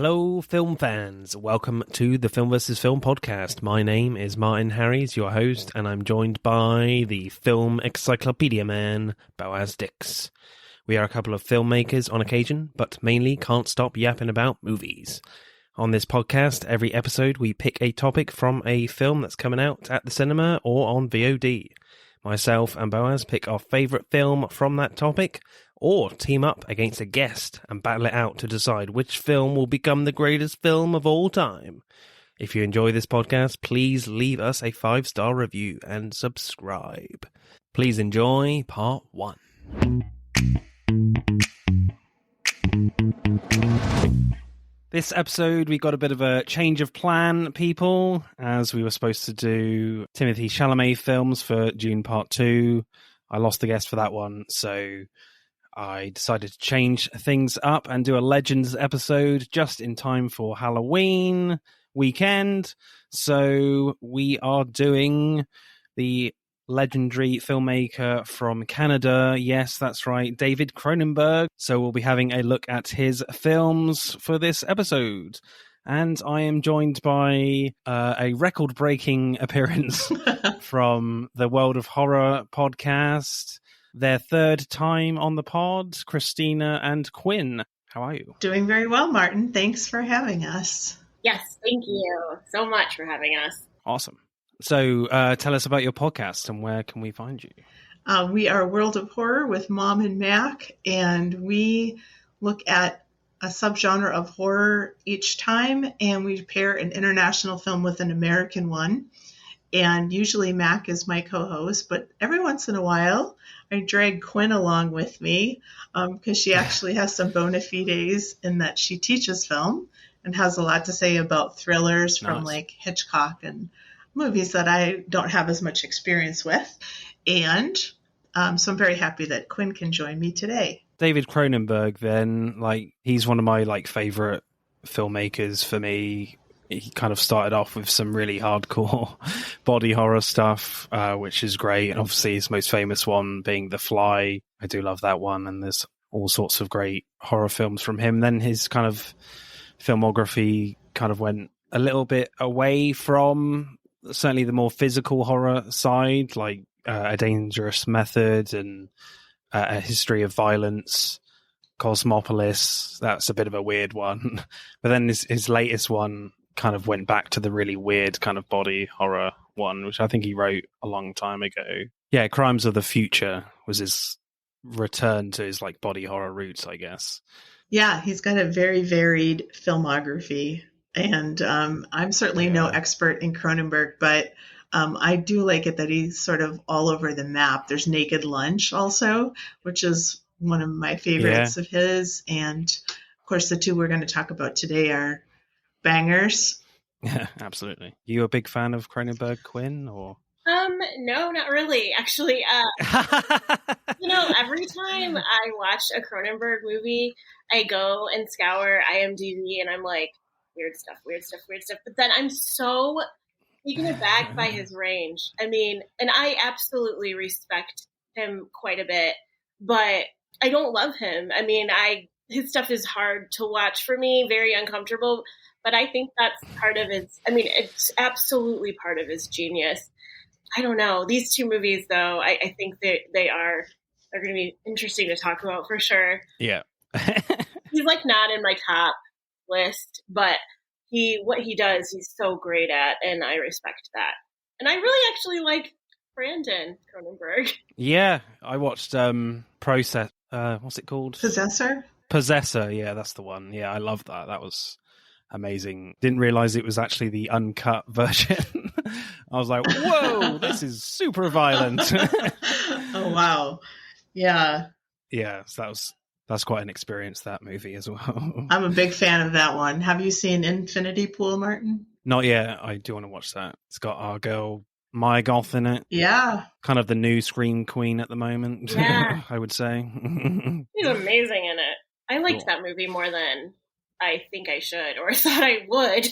Hello, film fans. Welcome to the Film vs. Film podcast. My name is Martin Harries, your host, and I'm joined by the film encyclopedia man, Boaz Dix. We are a couple of filmmakers on occasion, but mainly can't stop yapping about movies. On this podcast, every episode we pick a topic from a film that's coming out at the cinema or on VOD. Myself and Boaz pick our favourite film from that topic, or team up against a guest and battle it out to decide which film will become the greatest film of all time. If you enjoy this podcast, please leave us a 5-star review and subscribe. Please enjoy part 1. This episode, we got a bit of a change of plan, people, as we were supposed to do Timothée Chalamet films for June Part 2. I lost the guest for that one, so I decided to change things up and do a Legends episode just in time for Halloween weekend. So we are doing the legendary filmmaker from Canada. Yes, that's right, David Cronenberg. So we'll be having a look at his films for this episode. And I am joined by a record-breaking appearance from the World of Horror podcast. Their third time on the pod, Christina and Quinn. How are you? Doing very well, Martin. Thanks for having us. Yes, thank you so much for having us. Awesome. So tell us about your podcast and where can we find you? We are World of Horror with Mom and Mac, and we look at a subgenre of horror each time, and we pair an international film with an American one. And usually Mac is my co-host, but every once in a while I drag Quinn along with me because she actually has some bona fides in that she teaches film and has a lot to say about thrillers from like Hitchcock and movies that I don't have as much experience with. And so I'm very happy that Quinn can join me today. David Cronenberg, then, he's one of my favorite filmmakers for me. He kind of started off with some really hardcore body horror stuff, which is great. And obviously his most famous one being The Fly. I do love that one. And there's all sorts of great horror films from him. Then his kind of filmography kind of went a little bit away from certainly the more physical horror side, like A Dangerous Method and A History of Violence, Cosmopolis. That's a bit of a weird one. But then his latest one kind of went back to the really weird kind of body horror one, which I think he wrote a long time ago. Yeah, Crimes of the Future was his return to his body horror roots, I guess. Yeah, he's got a very varied filmography. And I'm certainly no expert in Cronenberg, but I do like it that he's sort of all over the map. There's Naked Lunch also, which is one of my favorites of his. And of course, the two we're going to talk about today are bangers. Yeah, absolutely. You a big fan of Cronenberg, Quinn, or? No, not really. Actually, every time I watch a Cronenberg movie, I go and scour IMDb and I'm like, weird stuff. But then I'm so taken aback by his range. I mean, and I absolutely respect him quite a bit, but I don't love him. I mean, his stuff is hard to watch for me, very uncomfortable, but I think that's part of it's absolutely part of his genius. I don't know. These two movies, though, I think they're going to be interesting to talk about for sure. Yeah. He's not in my top list, but what he does, he's so great at, and I respect that. And I really actually like Brandon Cronenberg. Yeah, I watched Process. What's it called? Possessor. Yeah, that's the one. Yeah, I love that. That was amazing. Didn't realize it was actually the uncut version. I was like, whoa, this is super violent. Oh wow. Yeah. Yeah, so that's quite an experience, that movie as well. I'm a big fan of that one. Have you seen Infinity Pool, Martin? Not yet. I do want to watch that. It's got our girl Maya Goth in it. Yeah. Kind of the new Scream Queen at the moment, yeah. I would say. She's amazing in it. I liked that movie more than I think I should or thought I would.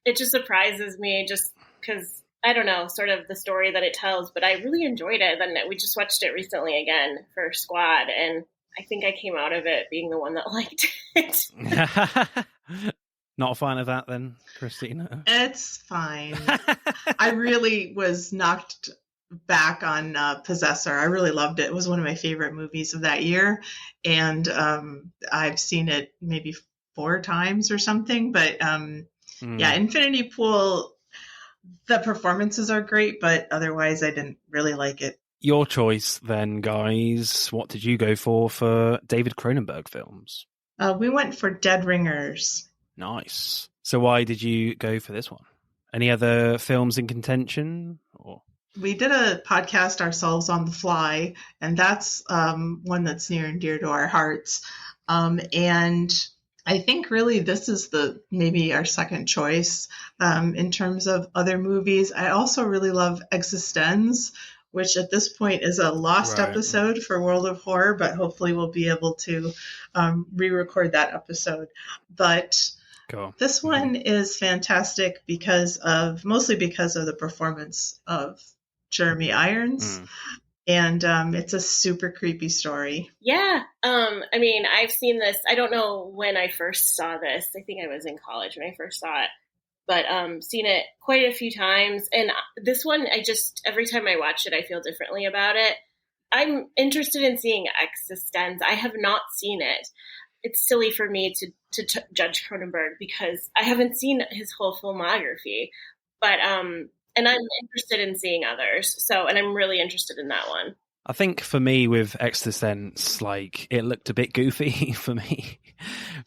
It just surprises me just because, I don't know, sort of the story that it tells, but I really enjoyed it. Then we just watched it recently again for Squad, and I think I came out of it being the one that liked it. Not a fan of that then, Christina? It's fine. I really was knocked back on Possessor. I really loved it. It was one of my favorite movies of that year. And I've seen it maybe 4 times or something. But yeah, Infinity Pool, the performances are great, but otherwise I didn't really like it. Your choice then, guys. What did you go for David Cronenberg films? We went for Dead Ringers. Nice. So why did you go for this one? Any other films in contention? Or we did a podcast ourselves on the fly, and that's one that's near and dear to our hearts. And I think really this is maybe our second choice in terms of other movies. I also really love Existenz, which at this point is a lost episode for World of Horror, but hopefully we'll be able to re-record that episode. But cool. This one is fantastic mostly because of the performance of Jeremy Irons. And it's a super creepy story. Yeah. I mean, I've seen this. I don't know when I first saw this. I think I was in college when I first saw it. But seen it quite a few times. And this one, every time I watch it, I feel differently about it. I'm interested in seeing Existenz. I have not seen it. It's silly for me to judge Cronenberg because I haven't seen his whole filmography. But and I'm interested in seeing others. And I'm really interested in that one. I think for me with Existenz, like it looked a bit goofy for me,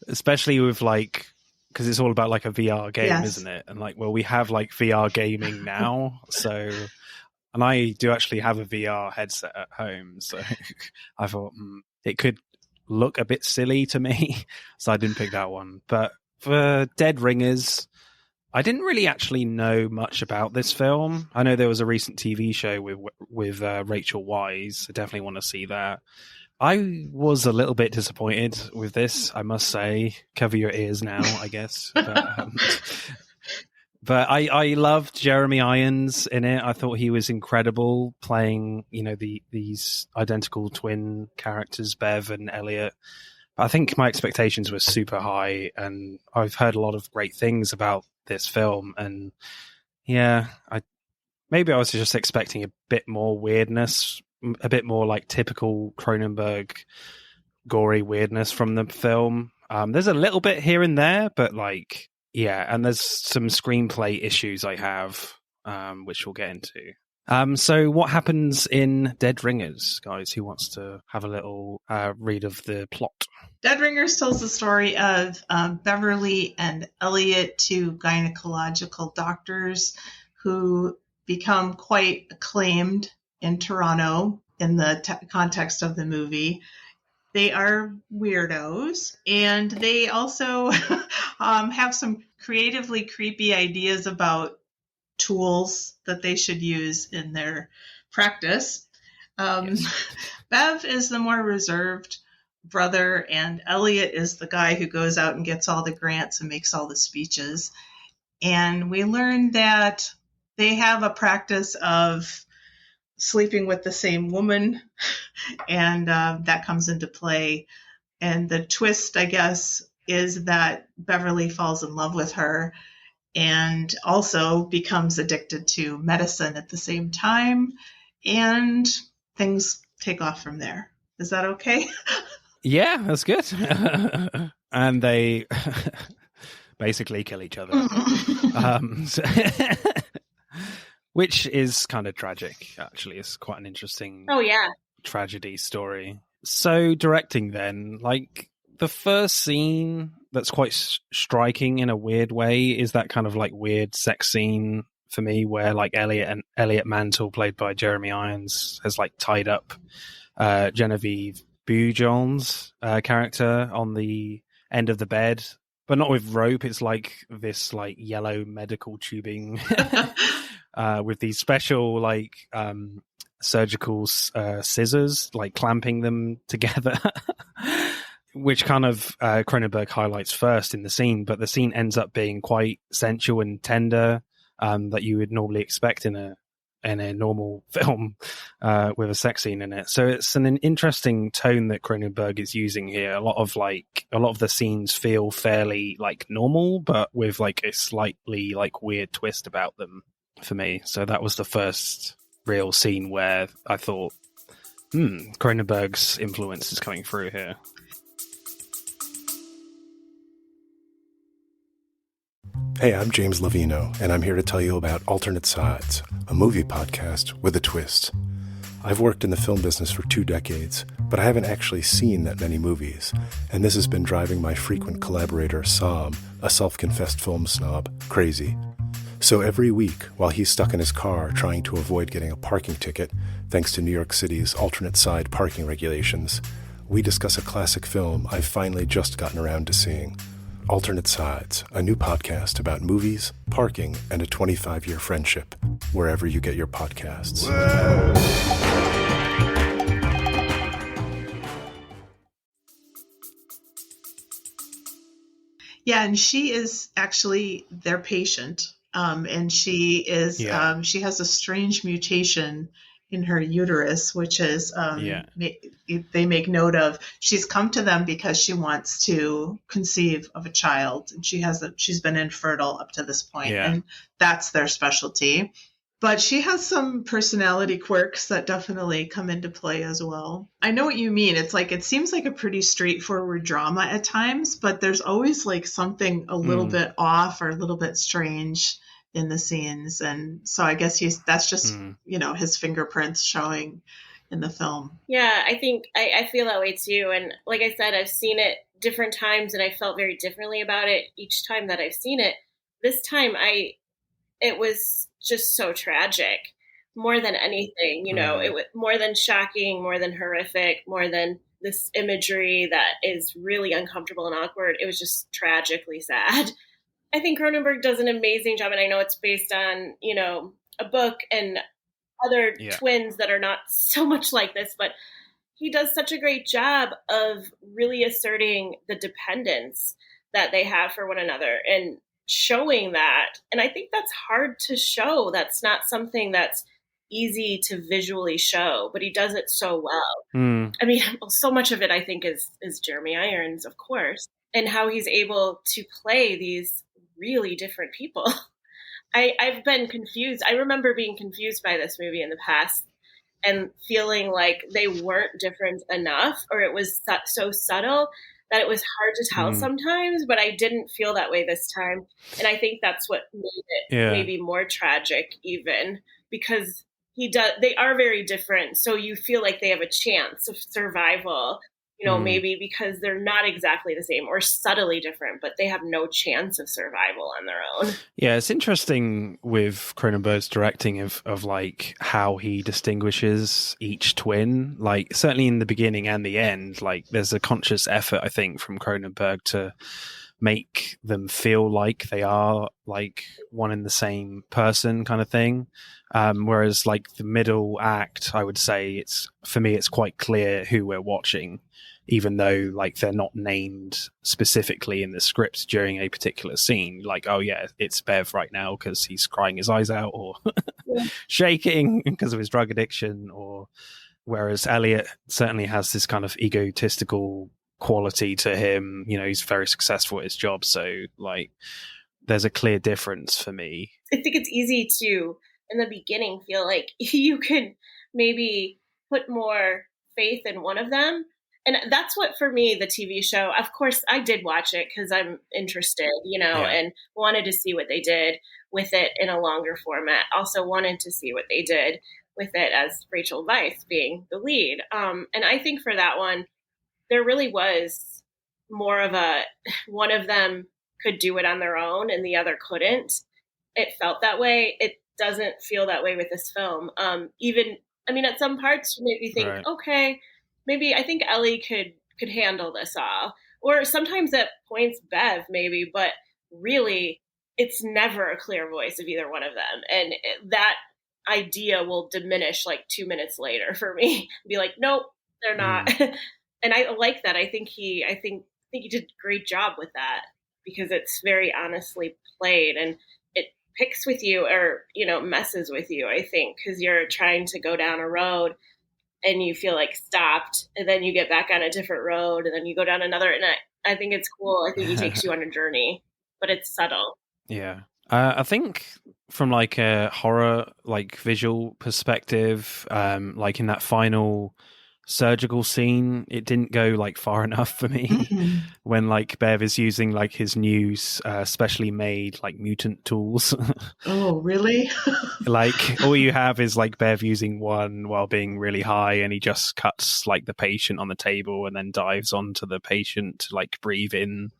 especially with because it's all about like a VR game, yes. Isn't it? And we have like VR gaming now. So, and I do actually have a VR headset at home. So I thought it could look a bit silly to me. So I didn't pick that one. But for Dead Ringers, I didn't really actually know much about this film. I know there was a recent TV show with Rachel Weisz. I definitely want to see that. I was a little bit disappointed with this, I must say. Cover your ears now, I guess. But I loved Jeremy Irons in it. I thought he was incredible playing, these identical twin characters, Bev and Elliot. I think my expectations were super high, and I've heard a lot of great things about this film. And yeah, maybe I was just expecting a bit more weirdness, a bit more like typical Cronenberg gory weirdness from the film. There's a little bit here and there, but and there's some screenplay issues I have, which we'll get into. So what happens in Dead Ringers, guys? Who wants to have a little read of the plot? Dead Ringers tells the story of Beverly and Elliot, 2 gynecological doctors who become quite acclaimed in Toronto in the context of the movie. They are weirdos, and they also have some creatively creepy ideas about tools that they should use in their practice. Yes. Bev is the more reserved brother, and Elliot is the guy who goes out and gets all the grants and makes all the speeches. And we learn that they have a practice of sleeping with the same woman, and that comes into play. And the twist, I guess, is that Beverly falls in love with her and also becomes addicted to medicine at the same time, and things take off from there. Is that okay? Yeah, that's good. And they basically kill each other. Which is kind of tragic, actually. It's quite an interesting tragedy story. So directing then, the first scene that's quite striking in a weird way is that kind of weird sex scene for me where Elliot Mantle, played by Jeremy Irons, has tied up Genevieve Bujon's character on the end of the bed, but not with rope. It's this yellow medical tubing with these special surgical scissors, clamping them together. Which kind of Cronenberg highlights first in the scene, but the scene ends up being quite sensual and tender that you would normally expect in a in a normal film with a sex scene in it. So it's an interesting tone that Cronenberg is using here. A lot of the scenes feel fairly like normal, but with like a slightly like weird twist about them for me. So that was the first real scene where I thought, Cronenberg's influence is coming through here. Hey, I'm James Lovino, and I'm here to tell you about Alternate Sides, a movie podcast with a twist. I've worked in the film business for 2 decades, but I haven't actually seen that many movies, and this has been driving my frequent collaborator, Sam, a self-confessed film snob, crazy. So every week, while he's stuck in his car trying to avoid getting a parking ticket, thanks to New York City's alternate side parking regulations, we discuss a classic film I've finally just gotten around to seeing. Alternate Sides, a new podcast about movies, parking, and a 25-year friendship, wherever you get your podcasts. Yeah, and she is actually their patient. And she is, she has a strange mutation in her uterus, which is, they make note of. She's come to them because she wants to conceive of a child, and she's been infertile up to this point, and that's their specialty. But she has some personality quirks that definitely come into play as well. I know what you mean. It's like, it seems like a pretty straightforward drama at times, but there's always like something a little bit off or a little bit strange in the scenes. And so I guess that's just, his fingerprints showing in the film. Yeah, I think I feel that way too. And like I said, I've seen it different times and I felt very differently about it each time that I've seen it. This time it was just so tragic, more than anything, it was more than shocking, more than horrific, more than this imagery that is really uncomfortable and awkward. It was just tragically sad. I think Cronenberg does an amazing job, and I know it's based on, a book and other twins that are not so much like this, but he does such a great job of really asserting the dependence that they have for one another and showing that. And I think that's hard to show. That's not something that's easy to visually show, but he does it so well. I mean, so much of it, I think, is Jeremy Irons, of course, and how he's able to play these really different people. I've been confused. I remember being confused by this movie in the past and feeling like they weren't different enough, or it was so subtle that it was hard to tell sometimes, but I didn't feel that way this time. And I think that's what made it maybe more tragic, even because they are very different. So you feel like they have a chance of survival, maybe because they're not exactly the same or subtly different, but they have no chance of survival on their own. Yeah, it's interesting with Cronenberg's directing of like how he distinguishes each twin. Like certainly in the beginning and the end, like there's a conscious effort, I think, from Cronenberg to make them feel like they are like one and the same person kind of thing. Whereas like the middle act, I would say for me, it's quite clear who we're watching, even though like they're not named specifically in the script during a particular scene. Like, oh yeah, it's Bev right now because he's crying his eyes out or shaking because of his drug addiction, or whereas Elliot certainly has this kind of egotistical quality to him. He's very successful at his job. So like there's a clear difference for me. I think it's easy to, in the beginning, feel like you could maybe put more faith in one of them. And that's what, for me, the TV show, of course, I did watch it because I'm interested, and wanted to see what they did with it in a longer format. Also wanted to see what they did with it as Rachel Weisz being the lead. And I think for that one, there really was more of one of them could do it on their own and the other couldn't. It felt that way. It doesn't feel that way with this film. At some parts you maybe think, okay, maybe I think Ellie could handle this all. Or sometimes at points Bev maybe, but really it's never a clear voice of either one of them. And that idea will diminish like 2 minutes later for me. Be like, nope, they're not. And I like that. I think he did a great job with that because it's very honestly played and it picks with you or, messes with you, I think, because you're trying to go down a road and you feel like stopped, and then you get back on a different road, and then you go down another. And I think it's cool. I think he takes you on a journey, but it's subtle. Yeah. I think from like a horror, like visual perspective, like in that final surgical scene, it didn't go like far enough for me when like Bev is using like his new specially made like mutant tools. Oh, really? Like all you have is like Bev using one while being really high, and he just cuts like the patient on the table and then dives onto the patient to like breathe in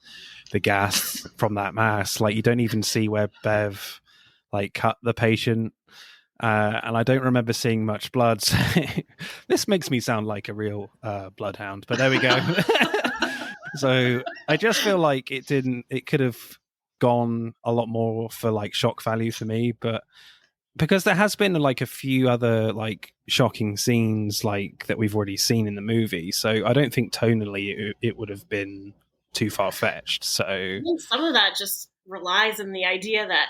the gas from that mask. Like you don't even see where Bev like cut the patient. And I don't remember seeing much blood. So this makes me sound like a real bloodhound, but there we go. So I just feel like it could have gone a lot more for like shock value for me, but because there has been like a few other like shocking scenes like that we've already seen in the movie. So I don't think tonally it would have been too far-fetched. So I think some of that just relies on the idea that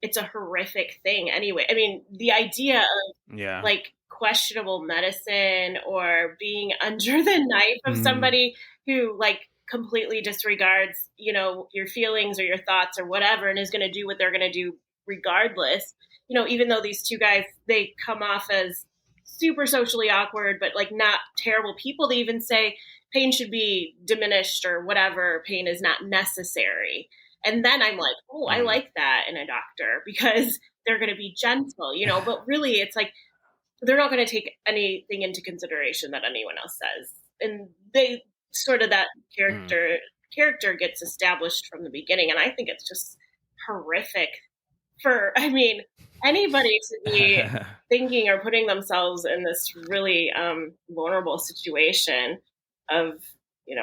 it's a horrific thing anyway. I mean, the idea of like questionable medicine or being under the knife of somebody who like completely disregards, your feelings or your thoughts or whatever, and is going to do what they're going to do regardless. Even though these two guys, they come off as super socially awkward, but like not terrible people. They even say pain should be diminished or whatever. Pain is not necessary. And then I'm like, oh, I like that in a doctor because they're going to be gentle, but really it's like, they're not going to take anything into consideration that anyone else says. And they sort of, that character gets established from the beginning. And I think it's just horrific for, anybody to be thinking or putting themselves in this really vulnerable situation of,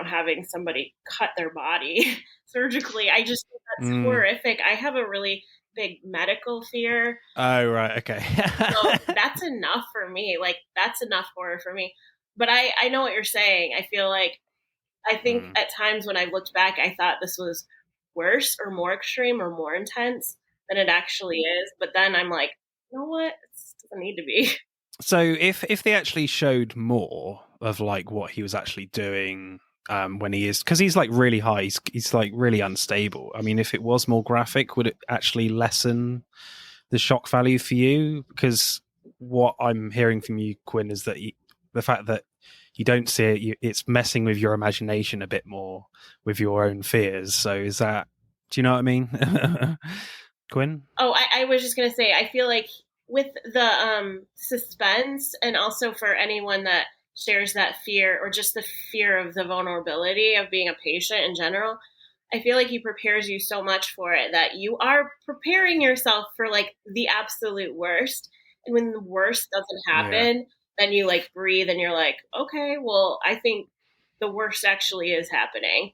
having somebody cut their body surgically. I just think that's horrific. I have a really big medical fear. Oh, right. Okay. So that's enough for me. Like, that's enough horror for me. But I know what you're saying. I think at times when I've looked back, I thought this was worse or more extreme or more intense than it actually is. But then I'm like, you know what? It doesn't need to be. So if they actually showed more of like what he was actually doing when he is, because he's like really high, he's like really unstable. I mean, if it was more graphic, would it actually lessen the shock value for you? Because what I'm hearing from you, Quinn, is that the fact that you don't see it, it's messing with your imagination a bit more with your own fears. So is that, do you know what I mean? Quinn? Oh, I was just going to say, I feel like with the suspense, and also for anyone that shares that fear or just the fear of the vulnerability of being a patient in general, I feel like he prepares you so much for it that you are preparing yourself for like the absolute worst. And when the worst doesn't happen, then you like breathe and you're like, okay, well, I think the worst actually is happening.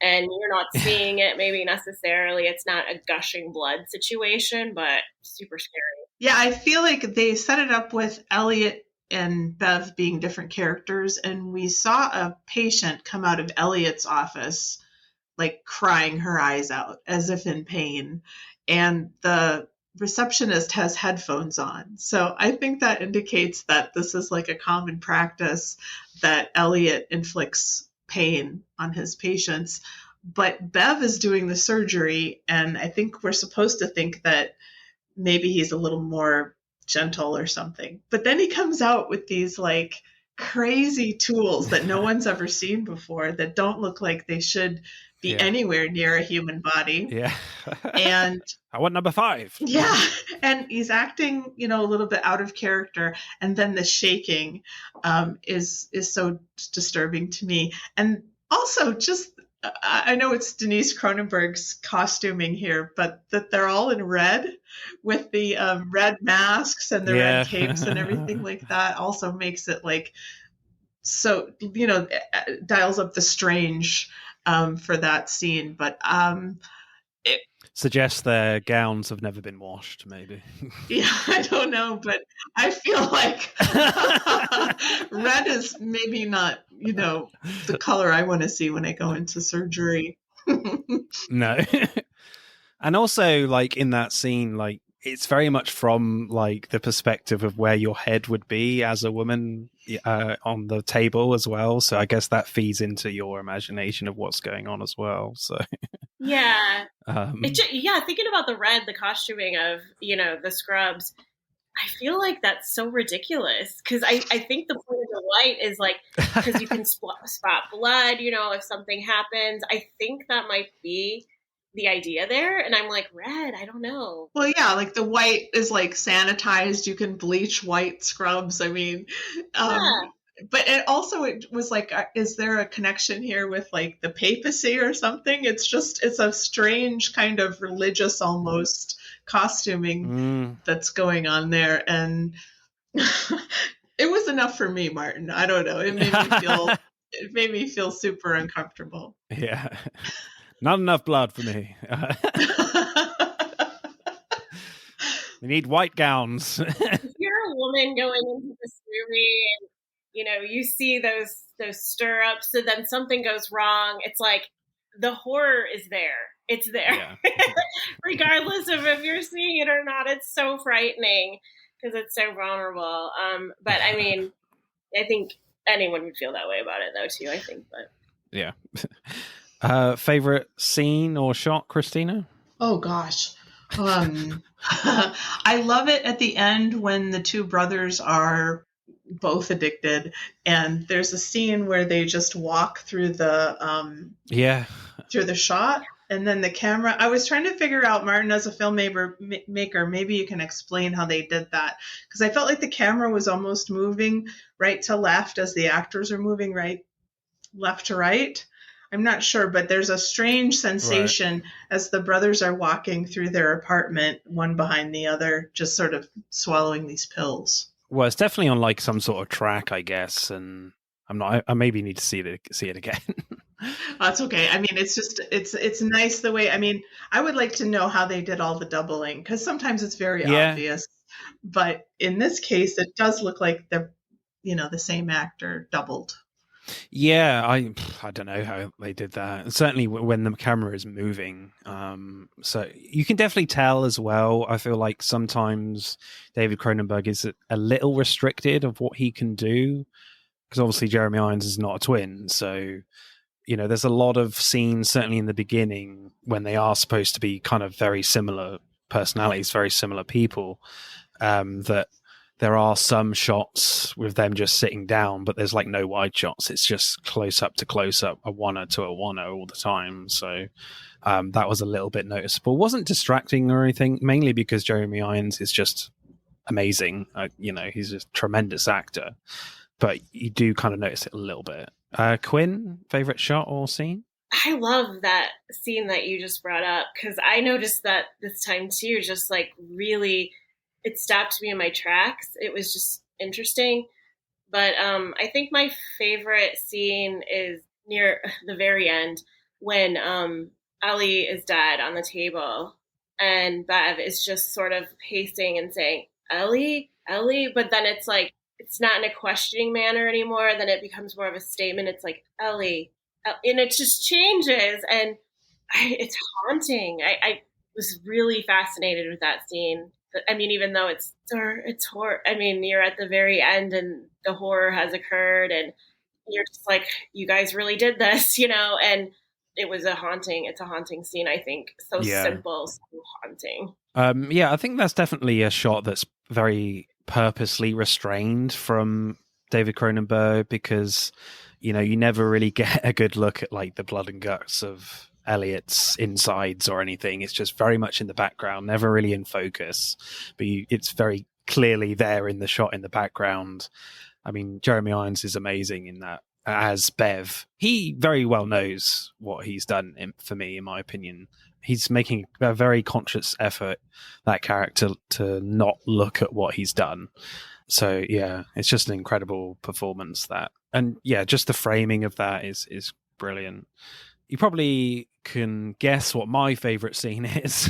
And you're not seeing it maybe necessarily. It's not a gushing blood situation, but super scary. Yeah, I feel like they set it up with Elliot and Bev being different characters. And we saw a patient come out of Elliot's office, like crying her eyes out as if in pain. And the receptionist has headphones on. So I think that indicates that this is like a common practice that Elliot inflicts pain on his patients. But Bev is doing the surgery, and I think we're supposed to think that maybe he's a little more gentle or something. But then he comes out with these like crazy tools that no one's ever seen before that don't look like they should be anywhere near a human body. Yeah. And I want number 5. Yeah. And he's acting, a little bit out of character. And then the shaking is so disturbing to me. And also just, I know it's Denise Cronenberg's costuming here, but that they're all in red with the red masks and the red capes and everything like that also makes it like, so, dials up the strange for that scene. But it suggests their gowns have never been washed, maybe. Yeah, I don't know, but I feel like red is maybe not, the color I want to see when I go into surgery. No. And also, like, in that scene, like, it's very much from, like, the perspective of where your head would be as a woman on the table as well. So I guess that feeds into your imagination of what's going on as well. So yeah. Thinking about the costuming of, the scrubs, I feel like that's so ridiculous because I think the point of the white is like because you can spot blood, if something happens. I think that might be the idea there, and I'm like, red, I don't know. Well, yeah, like the white is like sanitized. You can bleach white scrubs. I mean, but it was like, is there a connection here with like the papacy or something? It's a strange kind of religious almost costuming that's going on there, and it was enough for me, Martin. I don't know. It made me feel super uncomfortable. Yeah. Not enough blood for me. We need white gowns. If you're a woman going into this movie and, you see those stirrups and then something goes wrong, it's like the horror is there. It's there. Yeah. Regardless of if you're seeing it or not, it's so frightening because it's so vulnerable. But I mean, I think anyone would feel that way about it though too, I think. But yeah. Favorite scene or shot, Christina? Oh gosh. I love it at the end when the two brothers are both addicted and there's a scene where they just walk through the through the shot and then the camera. I was trying to figure out, Martin, as a filmmaker, maybe you can explain how they did that, because I felt like the camera was almost moving right to left as the actors are moving left to right. I'm not sure, but there's a strange sensation as the brothers are walking through their apartment, one behind the other, just sort of swallowing these pills. Well, it's definitely on like some sort of track, I guess, and I maybe need to see it again. That's okay. I mean, it's nice the way. I mean, I would like to know how they did all the doubling because sometimes it's very obvious, but in this case, it does look like the same actor doubled. Yeah, I don't know how they did that. Certainly when the camera is moving. So you can definitely tell as well. I feel like sometimes David Cronenberg is a little restricted of what he can do because obviously Jeremy Irons is not a twin. So, there's a lot of scenes, certainly in the beginning, when they are supposed to be kind of very similar personalities, very similar people, that there are some shots with them just sitting down, but there's like no wide shots. It's just close up to close up, a one-er to a one-er all the time. So that was a little bit noticeable. It wasn't distracting or anything, mainly because Jeremy Irons is just amazing. He's a tremendous actor, but you do kind of notice it a little bit. Quinn, favorite shot or scene? I love that scene that you just brought up because I noticed that this time too, just like really... it stopped me in my tracks. It was just interesting. But I think my favorite scene is near the very end when Ellie is dead on the table and Bev is just sort of pacing and saying, Ellie, Ellie. But then it's like, it's not in a questioning manner anymore. Then it becomes more of a statement. It's like, Ellie. And it just changes. And it's haunting. I was really fascinated with that scene. I mean, even though it's horror. I mean, you're at the very end and the horror has occurred and you're just like, you guys really did this, and it's a haunting scene, I think. So simple, so haunting. I think that's definitely a shot that's very purposely restrained from David Cronenberg because, you never really get a good look at like the blood and guts of Elliot's insides or anything. It's just very much in the background, never really in focus, but it's very clearly there in the shot in the background. I mean, Jeremy Irons is amazing in that as Bev. He very well knows what he's done for me, in my opinion. He's making a very conscious effort, that character, to not look at what he's done. So yeah, it's just an incredible performance just the framing of that is brilliant. You probably can guess what my favorite scene is.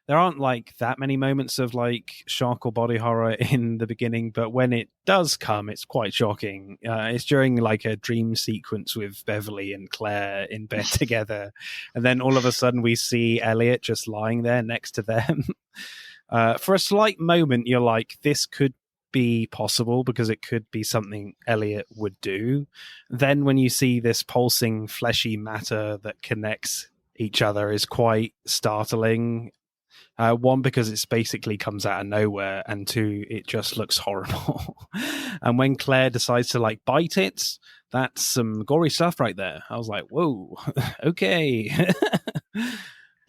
there aren't like that many moments of like shock or body horror in the beginning, but when it does come, it's quite shocking. It's during like a dream sequence with Beverly and Claire in bed together, and then all of a sudden we see Elliot just lying there next to them. For a slight moment, you're like, this could be possible because it could be something Elliot would do. Then when you see this pulsing fleshy matter that connects each other is quite startling. One, because it's basically comes out of nowhere, and two, it just looks horrible. And when Claire decides to like bite it, that's some gory stuff right there. I was like, whoa, okay.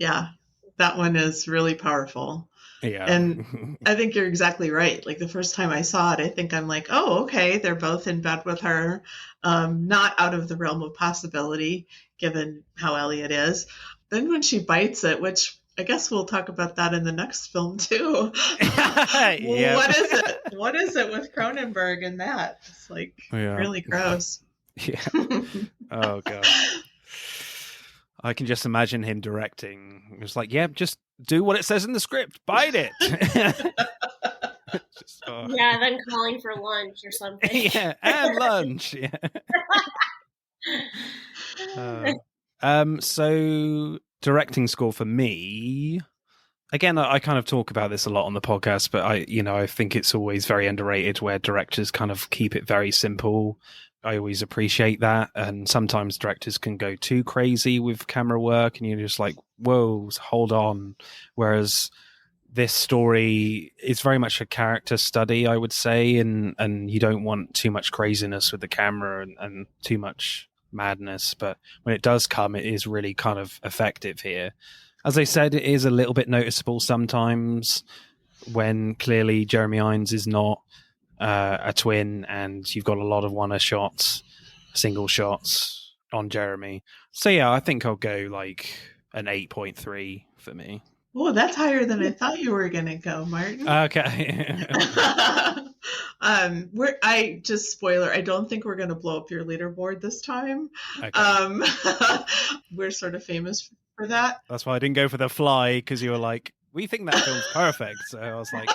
Yeah, that one is really powerful. Yeah. And I think you're exactly right. Like the first time I saw it, I think I'm like, oh, okay, they're both in bed with her. Not out of the realm of possibility, given how Elliot is. Then when she bites it, which I guess we'll talk about that in the next film too. Yeah. What is it? What is it with Cronenberg and that? It's like really gross. Yeah. Oh, God. I can just imagine him directing. It's like, yeah, just do what it says in the script. Bite it. Just, yeah, then calling for lunch or something. Yeah, and lunch. Yeah. So directing score for me. Again, I kind of talk about this a lot on the podcast, but I think it's always very underrated where directors kind of keep it very simple. I always appreciate that. And sometimes directors can go too crazy with camera work and you're just like, whoa, hold on. Whereas this story is very much a character study, I would say. And you don't want too much craziness with the camera and too much madness. But when it does come, it is really kind of effective here. As I said, it is a little bit noticeable sometimes when clearly Jeremy Irons is not a twin, and you've got a lot of one-er shots, single shots on Jeremy. So yeah, I think I'll go like an 8.3 for me. Oh, that's higher than I thought you were going to go, Martin. Okay. I just spoiler. I don't think we're going to blow up your leaderboard this time. Okay. We're sort of famous for that. That's why I didn't go for The Fly, because you were like, we think that film's perfect. So I was like,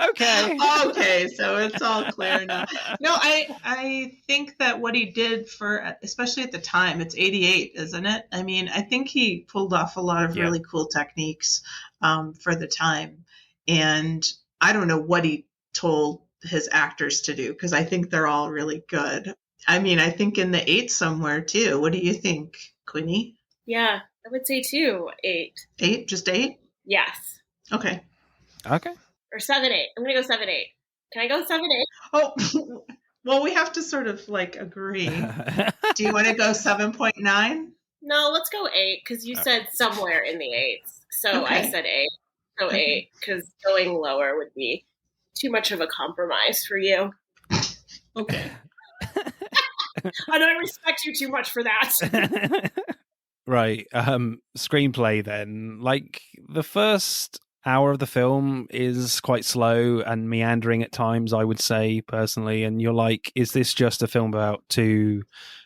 okay, so it's all clear now. No, I think that what he did for, especially at the time, it's 88, isn't it? I mean, I think he pulled off a lot of really cool techniques for the time. And I don't know what he told his actors to do, because I think they're all really good. I mean, I think in the 8 somewhere too. What do you think, Queenie? Yeah, I would say too, 8. 8? Just 8? Yes. Okay. Or 7, 8. I'm going to go 7, 8. Can I go 7, 8? Oh, well, we have to sort of like agree. Do you want to go 7.9? No, let's go 8, because you said somewhere in the 8s. So okay. I said 8. So 8, because going lower would be too much of a compromise for you. Okay. And I respect you too much for that. Right. Screenplay then. Like, the first hour of the film is quite slow and meandering at times, I would say, personally. And you're like, is this just a film about two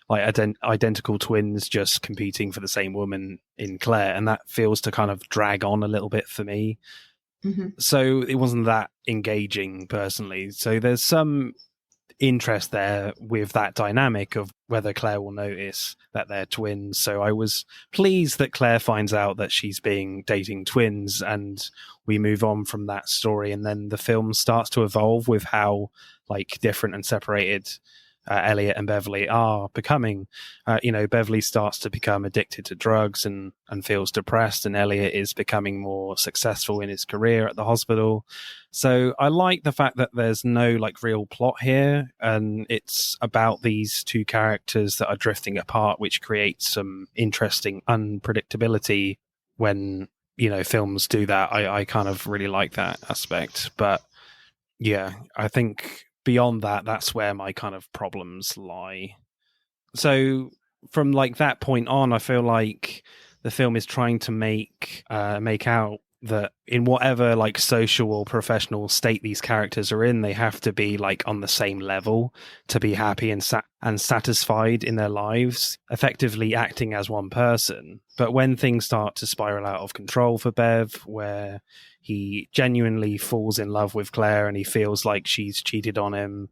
like identical twins just competing for the same woman in Claire? And that feels to kind of drag on a little bit for me. Mm-hmm. So it wasn't that engaging personally. So there's some interest there with that dynamic of whether Claire will notice that they're twins. So I was pleased that Claire finds out that she's dating twins, and we move on from that story. And then the film starts to evolve with how like different and separated Elliot and Beverly are becoming. Beverly starts to become addicted to drugs and feels depressed, and Elliot is becoming more successful in his career at the hospital. So I like the fact that there's no like real plot here, and it's about these two characters that are drifting apart, which creates some interesting unpredictability when, films do that. I kind of really like that aspect. But yeah, I think beyond that, that's where my kind of problems lie. So from like that point on, I feel like the film is trying to make out that in whatever like social or professional state these characters are in, they have to be like on the same level to be happy and satisfied in their lives, effectively acting as one person. But when things start to spiral out of control for Bev, where he genuinely falls in love with Claire and he feels like she's cheated on him,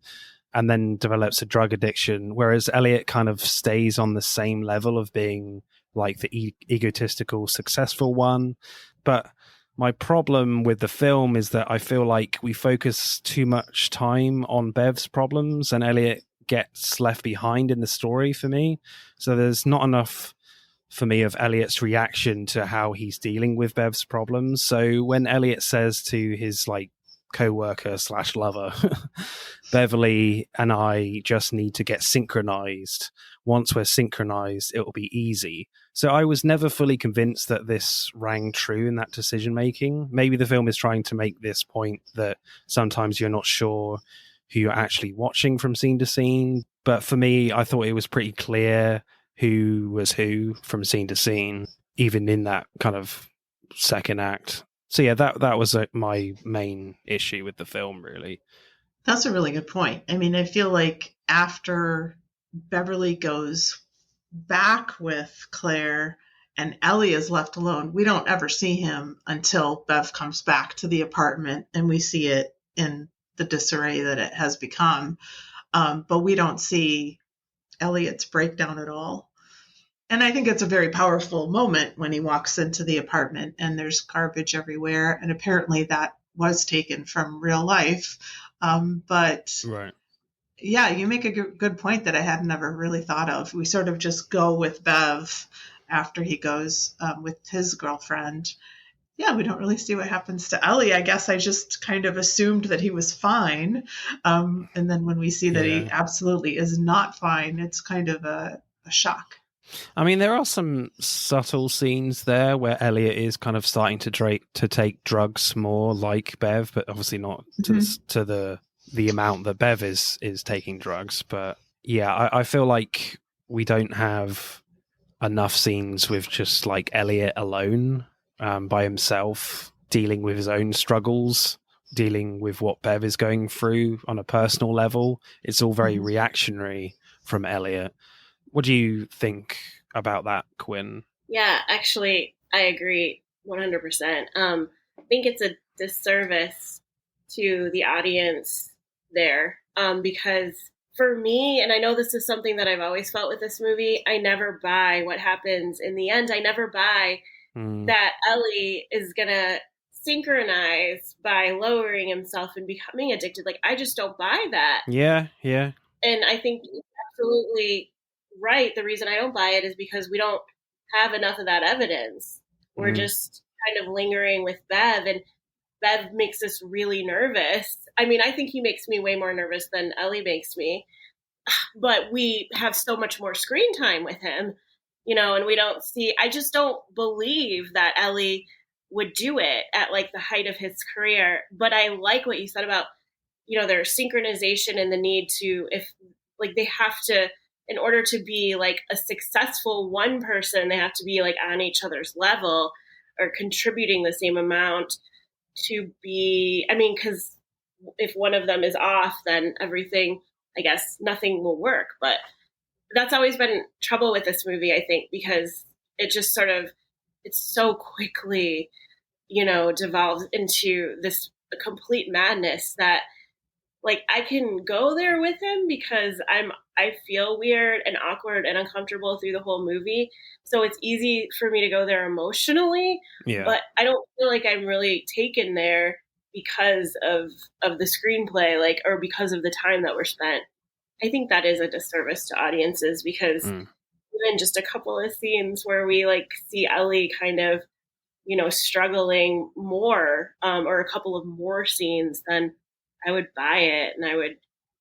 and then develops a drug addiction, whereas Elliot kind of stays on the same level of being like the egotistical, successful one. But my problem with the film is that I feel like we focus too much time on Bev's problems and Elliot gets left behind in the story for me. So there's not enough for me of Elliot's reaction to how he's dealing with Bev's problems. So when Elliot says to his like co-worker / lover, Beverly and I just need to get synchronized. Once we're synchronized, it'll be easy. So I was never fully convinced that this rang true in that decision making. Maybe the film is trying to make this point that sometimes you're not sure who you're actually watching from scene to scene. But for me, I thought it was pretty clear who was who from scene to scene, even in that kind of second act. So yeah, that was my main issue with the film, really. That's a really good point. I mean, I feel like after Beverly goes back with Claire and Ellie is left alone, we don't ever see him until Bev comes back to the apartment, and we see it in the disarray that it has become. But we don't see Elliot's breakdown at all. And I think it's a very powerful moment when he walks into the apartment and there's garbage everywhere. And apparently that was taken from real life. But right. Yeah, you make a good point that I had never really thought of. We sort of just go with Bev after he goes with his girlfriend. Yeah, we don't really see what happens to Ellie. I guess I just kind of assumed that he was fine. And then when we see that he absolutely is not fine, it's kind of a shock. I mean, there are some subtle scenes there where Elliot is kind of starting to take drugs more like Bev, but obviously not to the amount that Bev is taking drugs. But yeah, I feel like we don't have enough scenes with just like Elliot alone by himself, dealing with his own struggles, dealing with what Bev is going through on a personal level. It's all very reactionary from Elliot. What do you think about that, Quinn? Yeah, actually, I agree 100%. I think it's a disservice to the audience there because for me, and I know this is something that I've always felt with this movie, I never buy what happens in the end. I never buy that Ellie is going to synchronize by lowering himself and becoming addicted. Like, I just don't buy that. Yeah. And I think absolutely right. The reason I don't buy it is because we don't have enough of that evidence. We're just kind of lingering with Bev, and Bev makes us really nervous. I mean, I think he makes me way more nervous than Ellie makes me, but we have so much more screen time with him, and we don't see, I just don't believe that Ellie would do it at like the height of his career. But I like what you said about, their synchronization and the need to, if like they have to, in order to be like a successful one person, they have to be like on each other's level or contributing the same amount to be, because if one of them is off, then everything, I guess nothing will work. But that's always been trouble with this movie, I think, because it just sort of, it's so quickly, devolves into this complete madness that like I can go there with him because I feel weird and awkward and uncomfortable through the whole movie. So it's easy for me to go there emotionally, but I don't feel like I'm really taken there because of the screenplay, like, or because of the time that we're spent. I think that is a disservice to audiences because even just a couple of scenes where we like see Ellie kind of, struggling more, or a couple of more scenes, then I would buy it and I would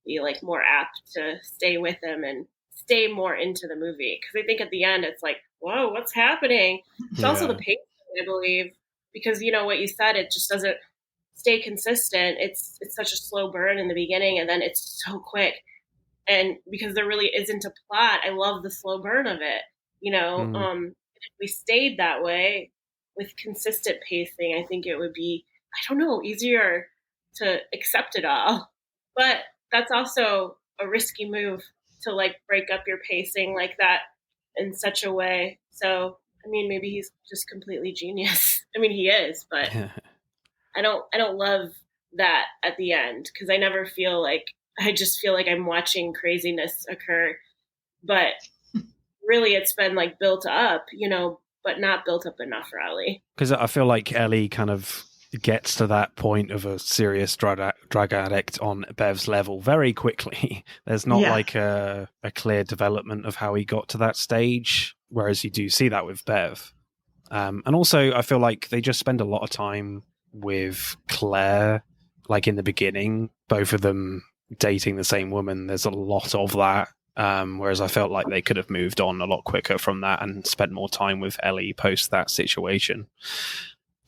be like more apt to stay with him and stay more into the movie. Because I think at the end it's like, whoa, what's happening? It's also the pacing, I believe, because what you said, it just doesn't stay consistent. It's such a slow burn in the beginning and then it's so quick. And because there really isn't a plot, I love the slow burn of it. If we stayed that way, with consistent pacing, I think it would be, I don't know, easier to accept it all. But that's also a risky move to like break up your pacing like that in such a way. So, I mean, maybe he's just completely genius. I mean, he is, but I don't love that at the end, because I never feel like, I just feel like I'm watching craziness occur. But really, it's been like built up, but not built up enough for Ellie. Because I feel like Ellie kind of gets to that point of a serious drug addict on Bev's level very quickly. There's not like a clear development of how he got to that stage, whereas you do see that with Bev. And also, I feel like they just spend a lot of time with Claire, like in the beginning, both of them dating the same woman. There's a lot of that. Whereas I felt like they could have moved on a lot quicker from that and spent more time with Ellie post that situation.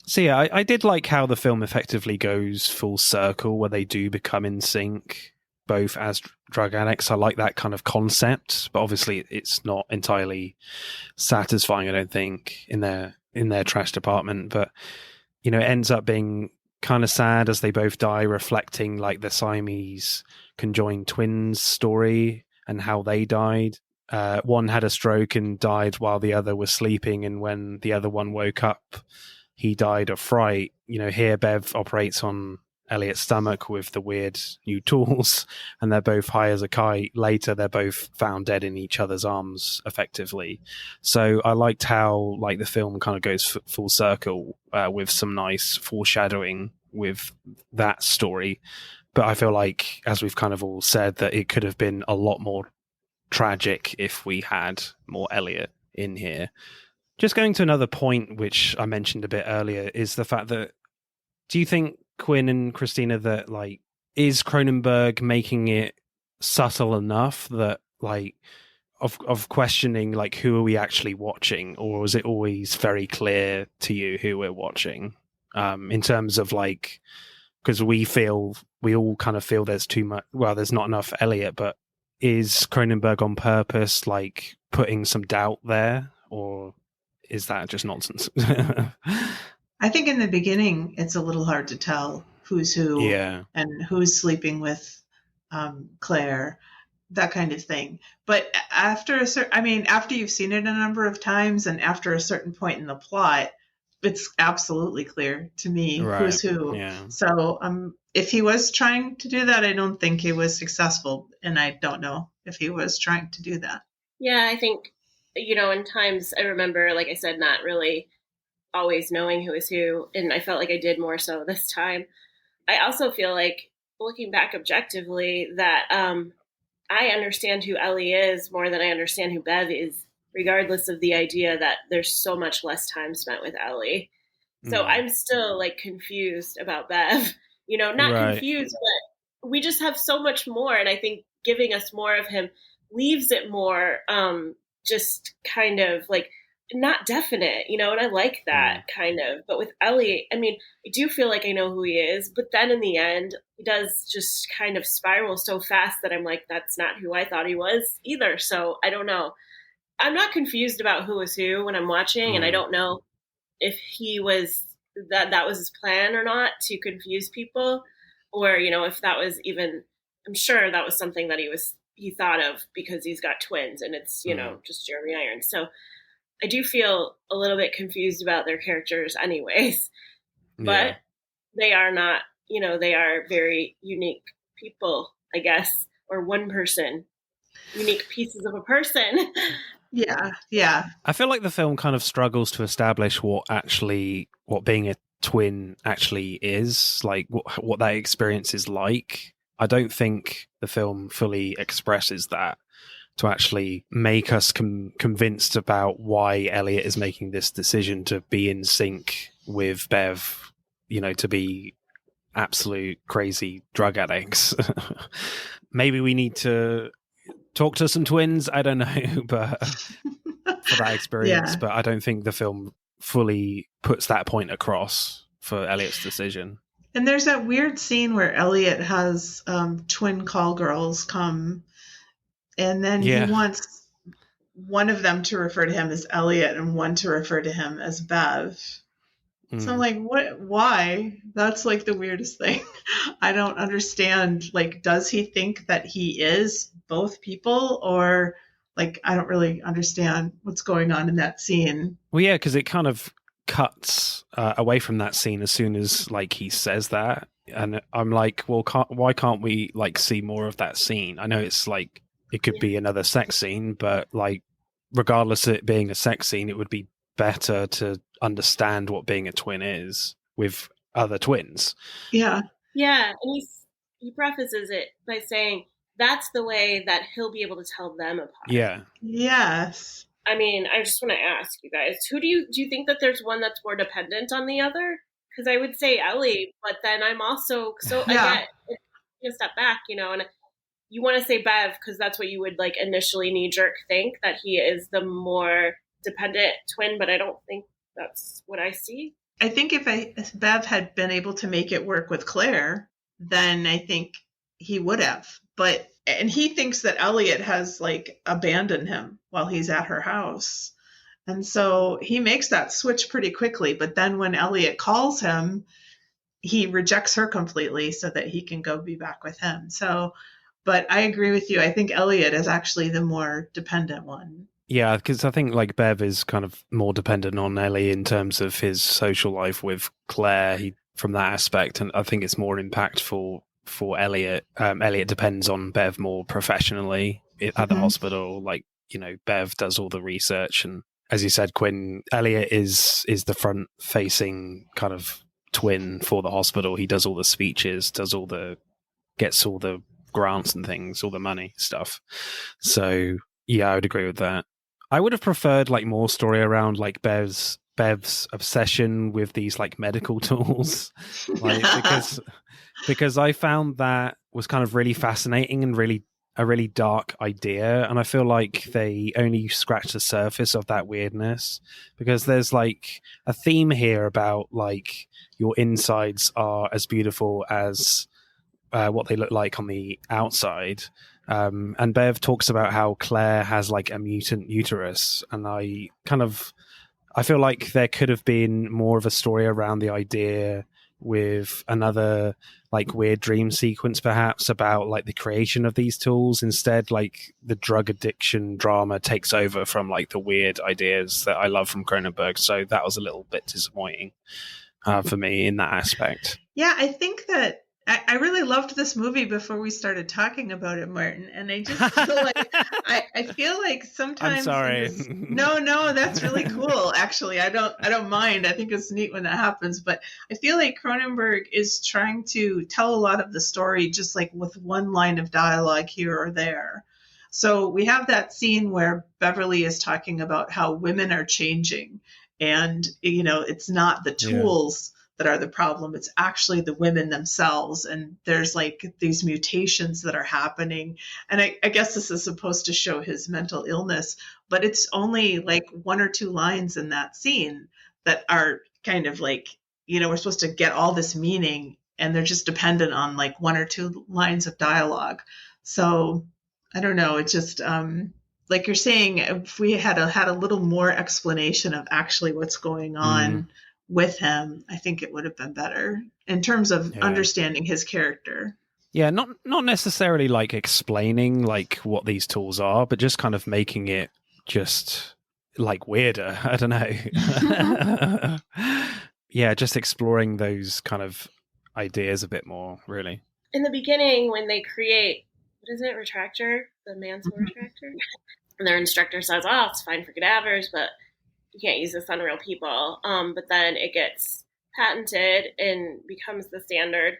So yeah, I did like how the film effectively goes full circle where they do become in sync, both as drug addicts. I like that kind of concept, but obviously it's not entirely satisfying, I don't think, in their trash department. But it ends up being kind of sad as they both die, reflecting like the Siamese conjoined twins story and how they died. One had a stroke and died while the other was sleeping, and when the other one woke up, he died of fright. Here Bev operates on Elliot's stomach with the weird new tools, and they're both high as a kite. Later, they're both found dead in each other's arms, effectively. So I liked how like the film kind of goes full circle with some nice foreshadowing with that story. But I feel like, as we've kind of all said, that it could have been a lot more tragic if we had more Elliot in here. Just going to another point, which I mentioned a bit earlier, is the fact that, do you think, Quinn and Christina, that like, is Cronenberg making it subtle enough that like of questioning like who are we actually watching, or was it always very clear to you who we're watching? In terms of like, because we all kind of feel there's too much, well, there's not enough Elliot, but is Cronenberg on purpose like putting some doubt there, or is that just nonsense? I think in the beginning, it's a little hard to tell who's who and who's sleeping with Claire, that kind of thing. But after after you've seen it a number of times and after a certain point in the plot, it's absolutely clear to me who's who. Yeah. So if he was trying to do that, I don't think he was successful. And I don't know if he was trying to do that. Yeah, I think, in times I remember, like I said, not really always knowing who is who. And I felt like I did more so this time. I also feel like, looking back objectively, that I understand who Ellie is more than I understand who Bev is, regardless of the idea that there's so much less time spent with Ellie. So I'm still like confused about Bev, not confused, but we just have so much more. And I think giving us more of him leaves it more just kind of like not definite, and I like that kind of. But with Ellie, I do feel like I know who he is, but then in the end, he does just kind of spiral so fast that I'm like, that's not who I thought he was either. So I don't know. I'm not confused about who is who when I'm watching, and I don't know if he was that was his plan or not, to confuse people, or if that was even. I'm sure that was something that he thought of because he's got twins, and it's just Jeremy Irons. So I do feel a little bit confused about their characters, anyways. But they are not. They are very unique people, I guess, or one person, unique pieces of a person. Yeah. I feel like the film kind of struggles to establish what being a twin actually is, like what that experience is like. I don't think the film fully expresses that to actually make us convinced about why Elliot is making this decision to be in sync with Bev, to be absolute crazy drug addicts. Maybe we need to talk to some twins, I don't know, but for that experience. But I don't think the film fully puts that point across for Elliot's decision. And there's that weird scene where Elliot has twin call girls come, and then he wants one of them to refer to him as Elliot and one to refer to him as Bev. So I'm like, what? Why? That's like the weirdest thing. I don't understand. Like, does he think that he is both people, or like, I don't really understand what's going on in that scene. Well, yeah, because it kind of cuts away from that scene as soon as like he says that, and I'm like, well, why can't we like see more of that scene? I know it's like it could be another sex scene, but like regardless of it being a sex scene, it would be better to understand what being a twin is with other twins. Yeah. Yeah, and he prefaces it by saying that's the way that he'll be able to tell them apart. Yeah. Yes. I mean, I just want to ask you guys, who do you think that there's one that's more dependent on the other? Because I would say Ellie, but then I'm also I get a step back, and you want to say Bev because that's what you would like initially knee jerk think that he is the more dependent twin, but I don't think that's what I see. I think if Bev had been able to make it work with Claire, then I think he would have. And he thinks that Elliot has like abandoned him while he's at her house. And so he makes that switch pretty quickly. But then when Elliot calls him, he rejects her completely so that he can go be back with him. So, but I agree with you. I think Elliot is actually the more dependent one. Yeah, because I think like Bev is kind of more dependent on Ellie in terms of his social life with Claire from that aspect, and I think it's more impactful for Elliot. Elliot depends on Bev more professionally at the hospital. Like, Bev does all the research, and as you said, Quinn, Elliot is the front-facing kind of twin for the hospital. He does all the speeches, gets all the grants and things, all the money stuff. So yeah, I would agree with that. I would have preferred like more story around like Bev's obsession with these like medical tools, like because I found that was kind of really fascinating and a really dark idea, and I feel like they only scratched the surface of that weirdness, because there's like a theme here about like your insides are as beautiful as what they look like on the outside. And Bev talks about how Claire has like a mutant uterus, and I feel like there could have been more of a story around the idea with another like weird dream sequence perhaps about like the creation of these tools. Instead, like the drug addiction drama takes over from like the weird ideas that I love from Cronenberg. So that was a little bit disappointing for me in that aspect. Yeah, I think that I really loved this movie before we started talking about it, Martin. And I just feel like I feel like sometimes. I'm sorry. No, that's really cool. Actually, I don't mind. I think it's neat when that happens. But I feel like Cronenberg is trying to tell a lot of the story just like with one line of dialogue here or there. So we have that scene where Beverly is talking about how women are changing, and it's not the tools that are the problem. It's actually the women themselves. And there's like these mutations that are happening. And I guess this is supposed to show his mental illness, but it's only like one or two lines in that scene that are kind of like, we're supposed to get all this meaning, and they're just dependent on like one or two lines of dialogue. So I don't know. It's just, like you're saying, if we had a little more explanation of actually what's going on with him, I think it would have been better in terms of understanding his character. Yeah, not necessarily like explaining like what these tools are, but just kind of making it just like weirder. I don't know. Yeah, just exploring those kind of ideas a bit more, really. In the beginning, when they create, what is it, retractor, the manslaughter retractor, and their instructor says, "Oh, it's fine for cadavers, but you can't use this on real people." But then it gets patented and becomes the standard.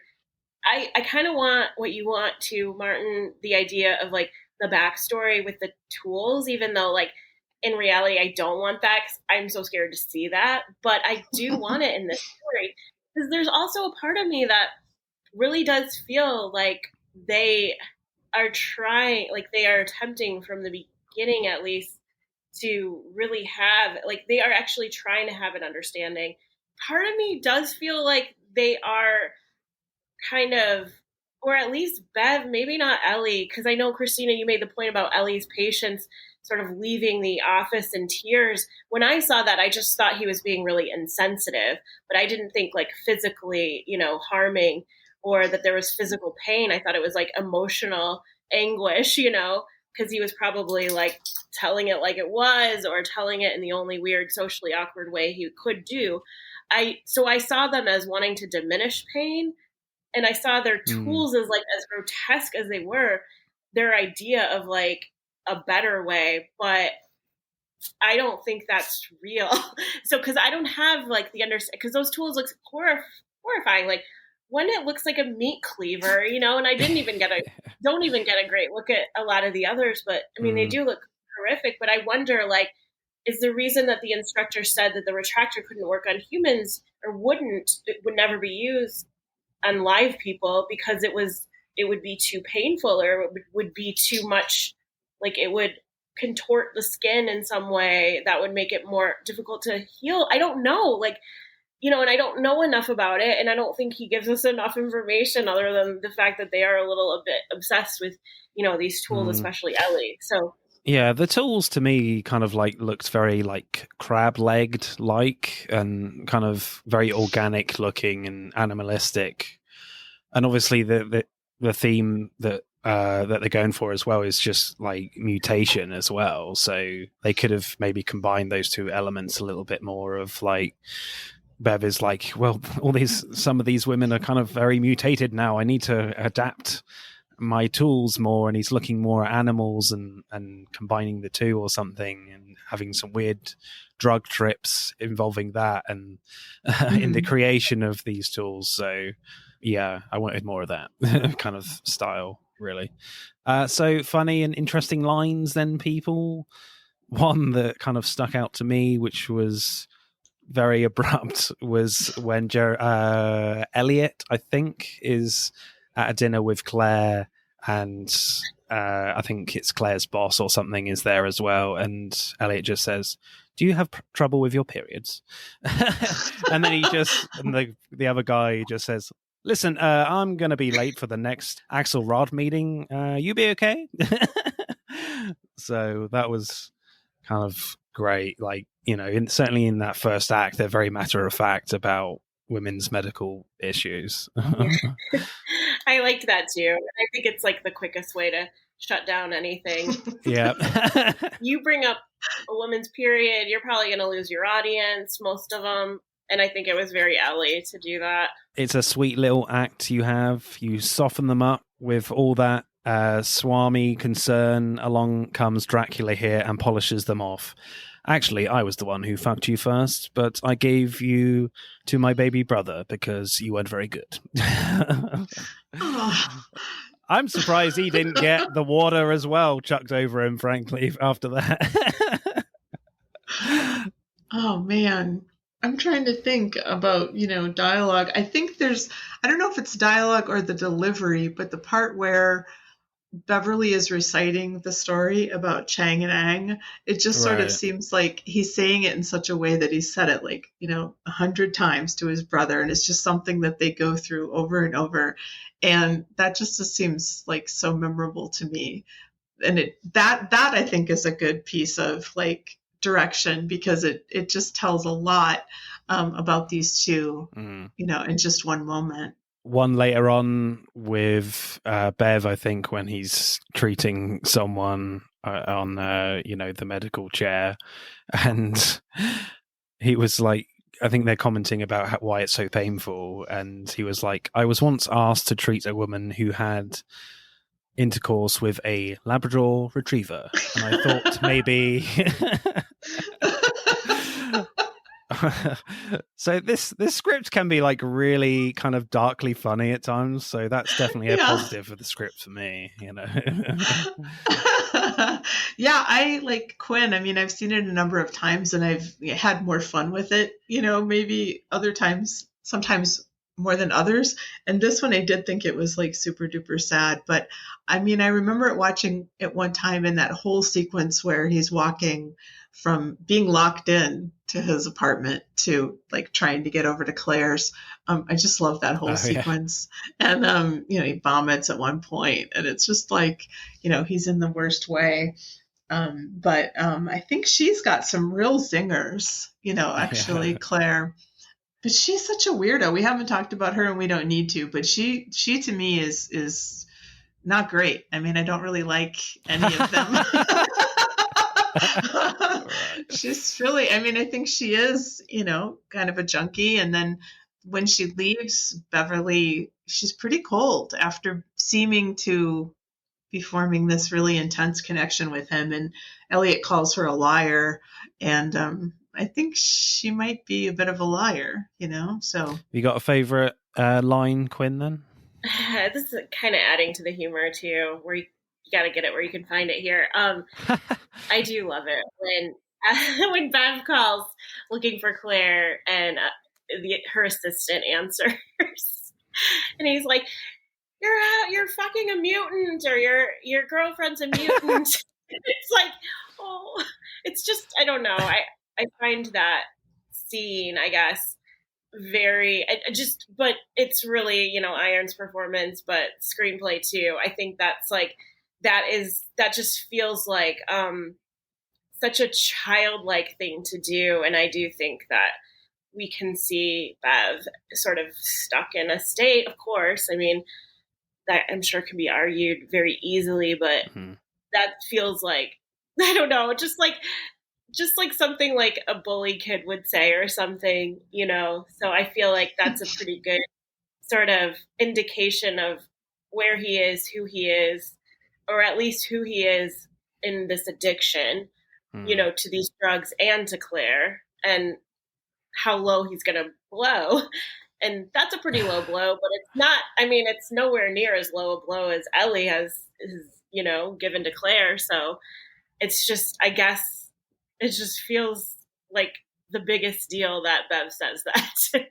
I kind of want what you want to, Martin, the idea of like the backstory with the tools, even though like in reality I don't want that because I'm so scared to see that. But I do want it in this story, because there's also a part of me that really does feel like they are trying, like they are attempting from the beginning at least to really have, like they are actually trying to have an understanding. Part of me does feel like they are kind of, or at least Bev, maybe not Ellie, because I know, Christina, you made the point about Ellie's patience sort of leaving the office in tears. When I saw that, I just thought he was being really insensitive, but I didn't think like physically, harming or that there was physical pain. I thought it was like emotional anguish, because he was probably like telling it like it was, or telling it in the only weird, socially awkward way he could do. So I saw them as wanting to diminish pain, and I saw their tools as like as grotesque as they were, their idea of like a better way, but I don't think that's real. So, because I don't have like the understanding, because those tools look horrifying. Like when it looks like a meat cleaver, and I don't even get a great look at a lot of the others, but I mean, they do look horrific. But I wonder, like, is the reason that the instructor said that the retractor couldn't work on humans or it would never be used on live people because it would be too painful, or it would be too much, like it would contort the skin in some way that would make it more difficult to heal. I don't know, like, and I don't know enough about it, and I don't think he gives us enough information other than the fact that they are a bit obsessed with, these tools, especially Ellie. So yeah, the tools to me kind of like looked very like crab-legged like, and kind of very organic looking and animalistic. And obviously the theme that they're going for as well is just like mutation as well. So they could have maybe combined those two elements a little bit more of like, Bev is like, well, some of these women are kind of very mutated now. I need to adapt my tools more, and he's looking more at animals and combining the two or something, and having some weird drug trips involving that and in the creation of these tools. So yeah, I wanted more of that kind of style, really. So funny and interesting lines then, people. One that kind of stuck out to me, which was very abrupt, was when Elliot, I think, is at a dinner with Claire, and I think it's Claire's boss or something is there as well, and Elliot just says, "Do you have trouble with your periods?" And then the other guy just says, "Listen, I'm going to be late for the next Axelrod meeting. You be okay?" So that was kind of great. Like, certainly in that first act, they're very matter of fact about women's medical issues. I liked that too. I think it's like the quickest way to shut down anything. Yeah. You bring up a woman's period, you're probably going to lose your audience, most of them. And I think it was very Ellie to do that. It's a sweet little act you have. You soften them up with all that Swami concern. Along comes Dracula here and polishes them off. Actually, I was the one who fucked you first, but I gave you to my baby brother because you weren't very good. I'm surprised he didn't get the water as well chucked over him, frankly, after that. Oh, man. I'm trying to think about, dialogue. I think I don't know if it's dialogue or the delivery, but the part where Beverly is reciting the story about Chang and Ang, it just sort of seems like he's saying it in such a way that he said it like, 100 times to his brother. And it's just something that they go through over and over. And that just seems like so memorable to me. And that I think is a good piece of like direction, because it just tells a lot about these two, in just one moment. One later on with Bev, I think, when he's treating someone on, the medical chair, and he was like, I think they're commenting about why it's so painful, and he was like, I was once asked to treat a woman who had intercourse with a Labrador Retriever, and I thought maybe... So this script can be like really kind of darkly funny at times, so that's definitely a positive for the script for me. Yeah, I like Quinn. I mean, I've seen it a number of times and I've had more fun with it, maybe other times, sometimes more than others. And this one, I did think it was like super duper sad. But I mean, I remember watching it one time in that whole sequence where he's walking from being locked in to his apartment to like trying to get over to Claire's. I just love that whole sequence. Yeah. And, he vomits at one point and it's just like, he's in the worst way. But I think she's got some real zingers, actually, Yeah. Claire. But she's such a weirdo. We haven't talked about her, and we don't need to. But she to me is not great. I mean, I don't really like any of them. Right. She's really, I mean, I think she is, kind of a junkie. And then when she leaves Beverly, she's pretty cold after seeming to be forming this really intense connection with him. And Elliot calls her a liar. And I think she might be a bit of a liar, so. You got a favorite line, Quinn, then? This is kind of adding to the humor too, where you got to get it where you can find it here. I do love it when Bev calls looking for Claire and her assistant answers, and he's like, "You're fucking a mutant, or your girlfriend's a mutant." It's like, oh, it's just, I don't know. I find that scene, I guess, very but it's really, Iron's performance, but screenplay too. I think that's like, that just feels like such a childlike thing to do. And I do think that we can see Bev sort of stuck in a state, of course. I mean, that I'm sure can be argued very easily, but that feels like, I don't know, just like something like a bully kid would say or something, So I feel like that's a pretty good sort of indication of where he is, who he is, or at least who he is in this addiction, to these drugs and to Claire, and how low he's going to blow. And that's a pretty low blow, but it's not, I mean, it's nowhere near as low a blow as Ellie has given to Claire. So it's just, I guess, it just feels like the biggest deal that Bev says that.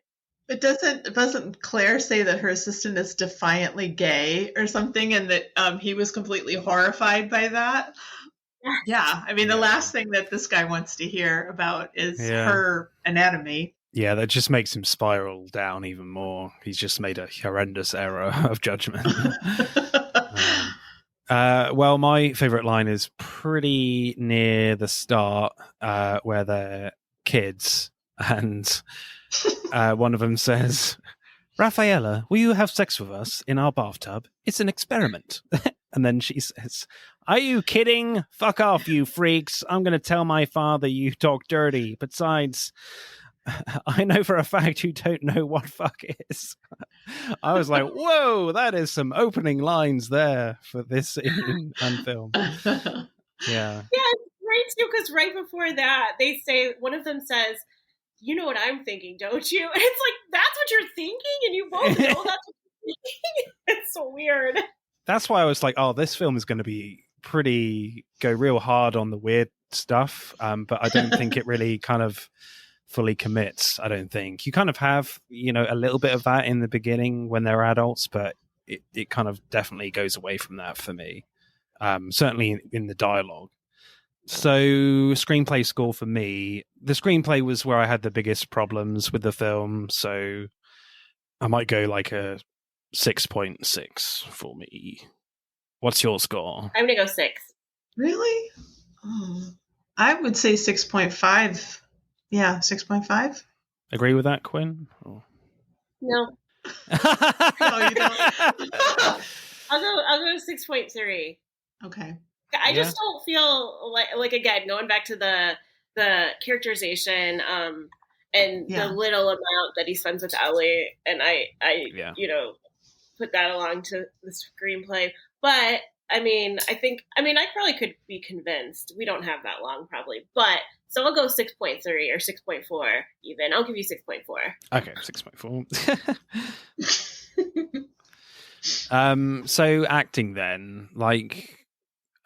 But doesn't Claire say that her assistant is defiantly gay or something, and that he was completely horrified by that? Yeah, I mean, the last thing that this guy wants to hear about is her anatomy. Yeah, that just makes him spiral down even more. He's just made a horrendous error of judgment. Well, my favorite line is pretty near the start, where they're kids, and one of them says, "Rafaela, will you have sex with us in our bathtub? It's an experiment." And then she says, "Are you kidding? Fuck off, you freaks. I'm going to tell my father you talk dirty. Besides, I know for a fact you don't know what fuck is." I was like, whoa, that is some opening lines there for this scene and film. Yeah. Yeah, it's great too, because right before that, they say, one of them says, "You know what I'm thinking, don't you?" And it's like, that's what you're thinking? And you both know that's what you're thinking? It's so weird. That's why I was like, oh, this film is going to be go real hard on the weird stuff. But I don't think it really kind of fully commits. I don't think. You kind of have, a little bit of that in the beginning when they're adults, but it kind of definitely goes away from that for me. Certainly in the dialogue. So screenplay score for me, the screenplay was where I had the biggest problems with the film. So I might go like a 6.6 for me. What's your score? I'm going to go 6. Really? Oh, I would say 6.5. Yeah, 6.5. Agree with that, Quinn? Or... No. No, you don't. I'll go 6.3. Okay. I just don't feel like again, going back to the characterization and the little amount that he spends with Ellie, and I put that along to the screenplay. But I probably could be convinced. We don't have that long probably, but so I'll go 6.3 or 6.4 even. I'll give you 6.4. Okay, 6.4. So acting then, like,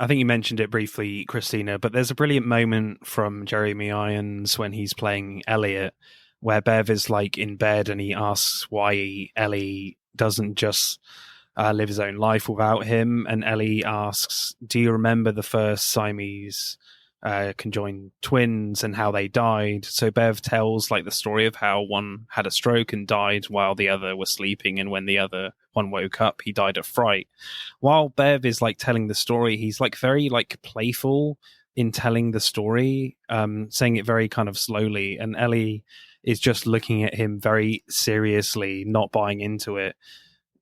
I think you mentioned it briefly, Christina, but there's a brilliant moment from Jeremy Irons when he's playing Elliot, where Bev is like in bed and he asks why Ellie doesn't just live his own life without him. And Ellie asks, "Do you remember the first Siamese conjoined twins and how they died?" So Bev tells like the story of how one had a stroke and died while the other was sleeping, and when the other one woke up, he died of fright. While Bev is like telling the story, he's like very like playful in telling the story, saying it very kind of slowly, and Ellie is just looking at him very seriously, not buying into it,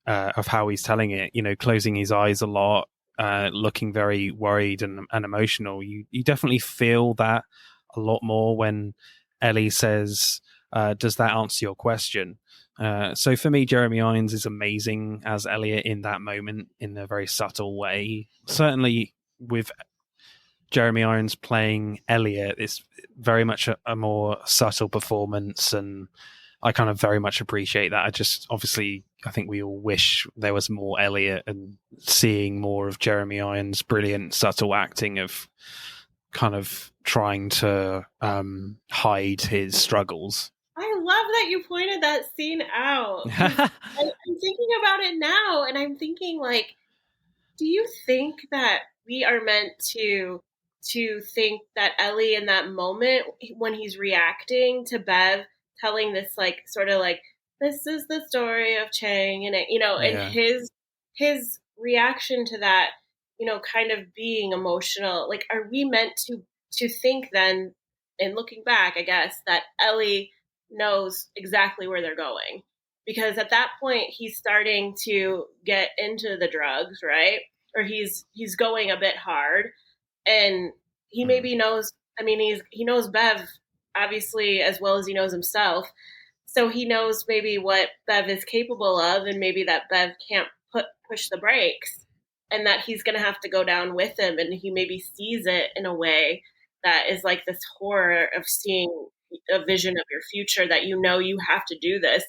of how he's telling it, closing his eyes a lot, looking very worried and emotional. You definitely feel that a lot more when Ellie says, does that answer your question? So for me, Jeremy Irons is amazing as Elliot in that moment in a very subtle way. Certainly with Jeremy Irons playing Elliot, it's very much a more subtle performance, and I kind of very much appreciate that. I think we all wish there was more Elliot, and seeing more of Jeremy Irons' brilliant, subtle acting of kind of trying to hide his struggles. I love that you pointed that scene out. I'm thinking about it now, and I'm thinking, like, do you think that we are meant to think that Ellie in that moment, when he's reacting to Bev telling this, like, sort of like, this is the story of Chang, and it, and his reaction to that, kind of being emotional, like, are we meant to think then, and looking back, I guess, that Ellie knows exactly where they're going? Because at that point he's starting to get into the drugs, right? Or he's going a bit hard, and he maybe knows, he knows Bev obviously as well as he knows himself. So he knows maybe what Bev is capable of, and maybe that Bev can't push the brakes, and that he's going to have to go down with him. And he maybe sees it in a way that is like this horror of seeing a vision of your future, that you have to do this,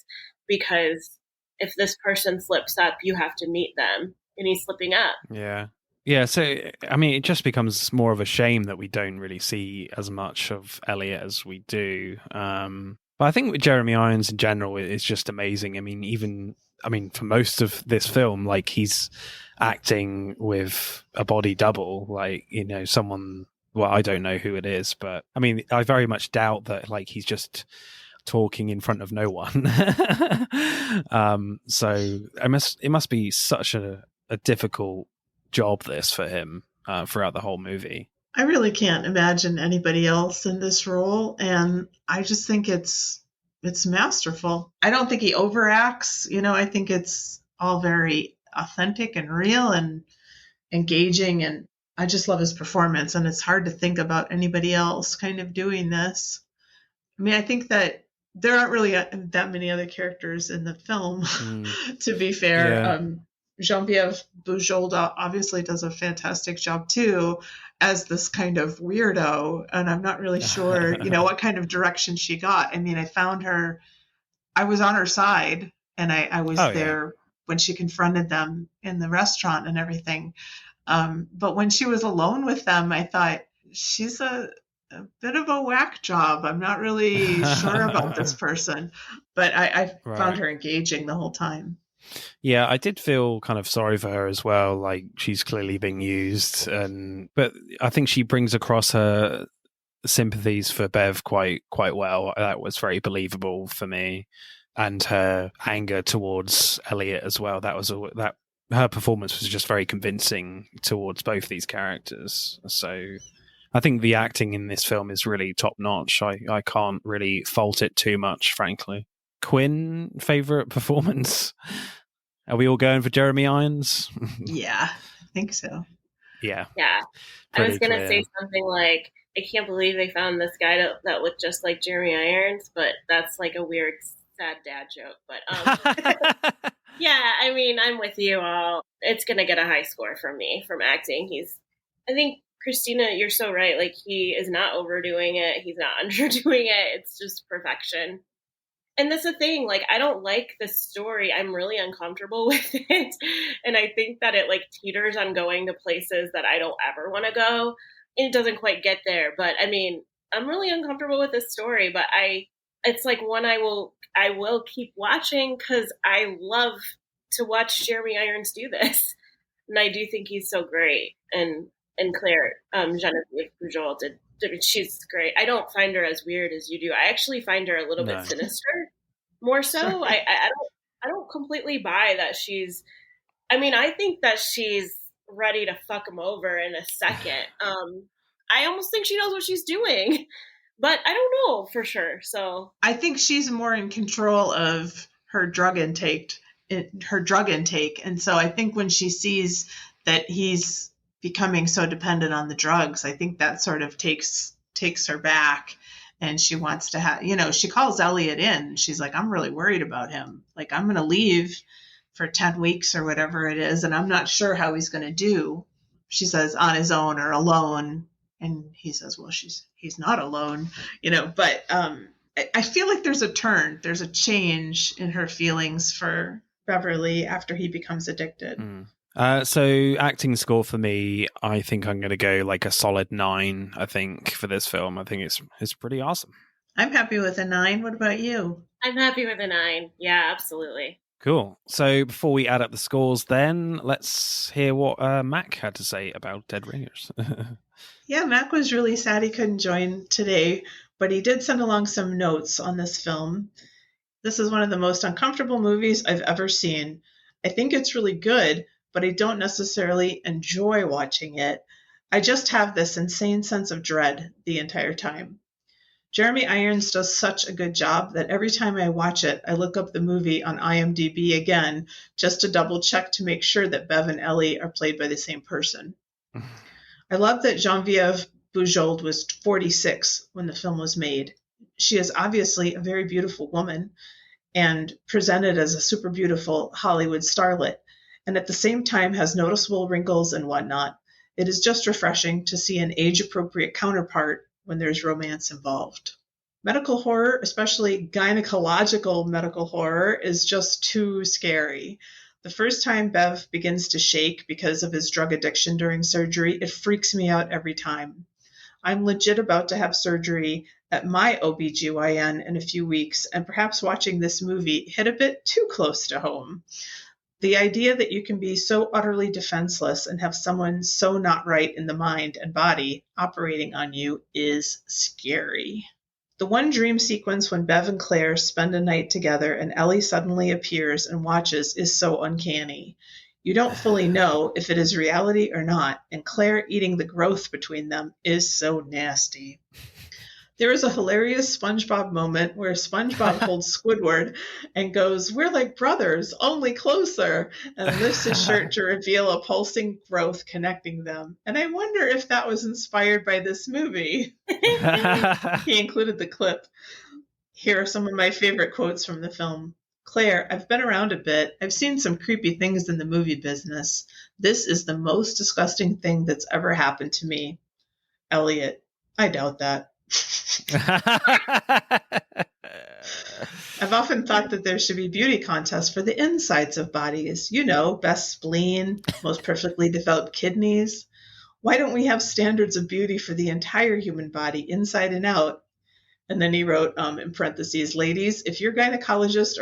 because if this person slips up, you have to meet them, and he's slipping up. Yeah, so, it just becomes more of a shame that we don't really see as much of Elliot as we do. But I think with Jeremy Irons in general, it's just amazing. For most of this film, like, he's acting with a body double, like, someone, well, I don't know who it is, but I very much doubt that, like, he's just talking in front of no one. So it must be such a difficult job, this, for him, throughout the whole movie. I really can't imagine anybody else in this role, and I just think it's masterful. I don't think he overacts, I think it's all very authentic and real and engaging, and I just love his performance, and it's hard to think about anybody else kind of doing this. I think that there aren't really that many other characters in the film, to be fair. Yeah. Geneviève Bujold obviously does a fantastic job too, as this kind of weirdo, and I'm not really sure, what kind of direction she got. I was on her side, and I was there when she confronted them in the restaurant and everything. But when she was alone with them, I thought, she's a bit of a whack job. I'm not really sure about this person, but I found her engaging the whole time. Yeah, I did feel kind of sorry for her as well. Like, she's clearly being used, but I think she brings across her sympathies for Bev quite well. That was very believable for me, and her anger towards Elliot as well. That her performance was just very convincing towards both these characters. So I think the acting in this film is really top notch. I can't really fault it too much, frankly. Quinn, favorite performance? Are we all going for Jeremy Irons? Yeah, I think so. Yeah. I was going to say something like, I can't believe they found this guy that looked just like Jeremy Irons, but that's like a weird, sad dad joke. But yeah, I'm with you all. It's going to get a high score from me from acting. I think, Christina, you're so right. Like, he is not overdoing it. He's not underdoing it. It's just perfection. And that's the thing, like, I don't like the story. I'm really uncomfortable with it. And I think that it, like, teeters on going to places that I don't ever want to go. It doesn't quite get there. But, I'm really uncomfortable with this story. But it's like one I will keep watching, because I love to watch Jeremy Irons do this. And I do think he's so great. And Claire, Geneviève Bujold she's great. I don't find her as weird as you do. I actually find her a little bit sinister, more so. I don't completely buy that she's. I think that she's ready to fuck him over in a second. I almost think she knows what she's doing, but I don't know for sure. So I think she's more in control of her drug intake. And so I think when she sees that he's becoming so dependent on the drugs, I think that sort of takes her back, and she wants to have, she calls Elliot in. She's like, I'm really worried about him. Like, I'm going to leave for 10 weeks or whatever it is, and I'm not sure how he's going to do. She says on his own or alone. And he says, well, he's not alone, but I feel like there's a change in her feelings for Beverly after he becomes addicted. So acting score for me, I think I'm going to go like a solid 9, I think, for this film. I think it's pretty awesome. I'm happy with a 9. What about you? I'm happy with a 9. Yeah, absolutely. Cool. So before we add up the scores then, let's hear what Mac had to say about Dead Ringers. Yeah, Mac was really sad he couldn't join today, but he did send along some notes on this film. This is one of the most uncomfortable movies I've ever seen. I think it's really good, but I don't necessarily enjoy watching it. I just have this insane sense of dread the entire time. Jeremy Irons does such a good job that every time I watch it, I look up the movie on IMDb again just to double check to make sure that Bev and Ellie are played by the same person. I love that Geneviève Bujold was 46 when the film was made. She is obviously a very beautiful woman and presented as a super beautiful Hollywood starlet, and at the same time has noticeable wrinkles and whatnot. It is just refreshing to see an age-appropriate counterpart when there's romance involved. Medical horror, especially gynecological medical horror, is just too scary. The first time Bev begins to shake because of his drug addiction during surgery, it freaks me out every time. I'm legit about to have surgery at my OBGYN in a few weeks, and perhaps watching this movie hit a bit too close to home. The idea that you can be so utterly defenseless and have someone so not right in the mind and body operating on you is scary. The one dream sequence when Bev and Claire spend a night together and Ellie suddenly appears and watches is so uncanny. You don't fully know if it is reality or not, and Claire eating the growth between them is so nasty. There is a hilarious SpongeBob moment where SpongeBob holds Squidward and goes, "We're like brothers, only closer," and lifts his shirt to reveal a pulsing growth connecting them. And I wonder if that was inspired by this movie. He included the clip. Here are some of my favorite quotes from the film. "Claire, I've been around a bit. I've seen some creepy things in the movie business. This is the most disgusting thing that's ever happened to me." Elliot, I doubt that. I've often thought that there should be beauty contests for the insides of bodies. Best spleen, most perfectly developed kidneys. Why don't we have standards of beauty for the entire human body, inside and out? And then he wrote, in parentheses, "Ladies, if your gynecologist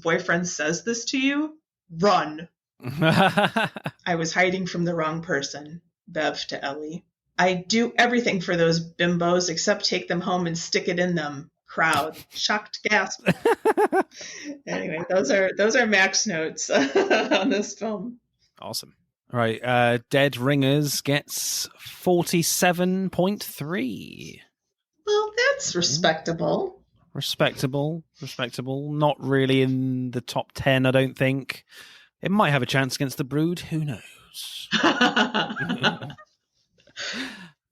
boyfriend says this to you, run." I was hiding from the wrong person. Bev to Ellie. "I do everything for those bimbos except take them home and stick it in them." Crowd. Shocked gasp. Anyway, those are Mac's notes on this film. Awesome. All right. Dead Ringers gets 47.3. Well, that's respectable. Respectable. Not really in the top 10, I don't think. It might have a chance against The Brood. Who knows?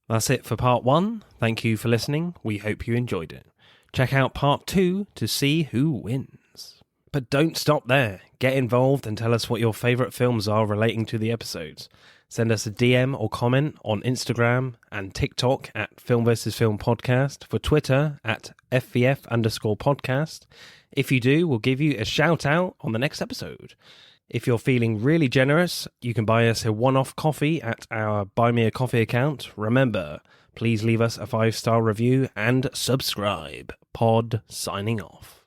That's it for part 1. Thank you for listening. We hope you enjoyed it. Check out part 2 to see who wins. But don't stop there. Get involved and tell us what your favourite films are relating to the episodes. Send us a DM or comment on Instagram and TikTok at Film vs. Film Podcast, for Twitter at FVF_podcast. If you do, we'll give you a shout out on the next episode. If you're feeling really generous, you can buy us a one-off coffee at our Buy Me a Coffee account. Remember, please leave us a 5-star review and subscribe. Pod signing off.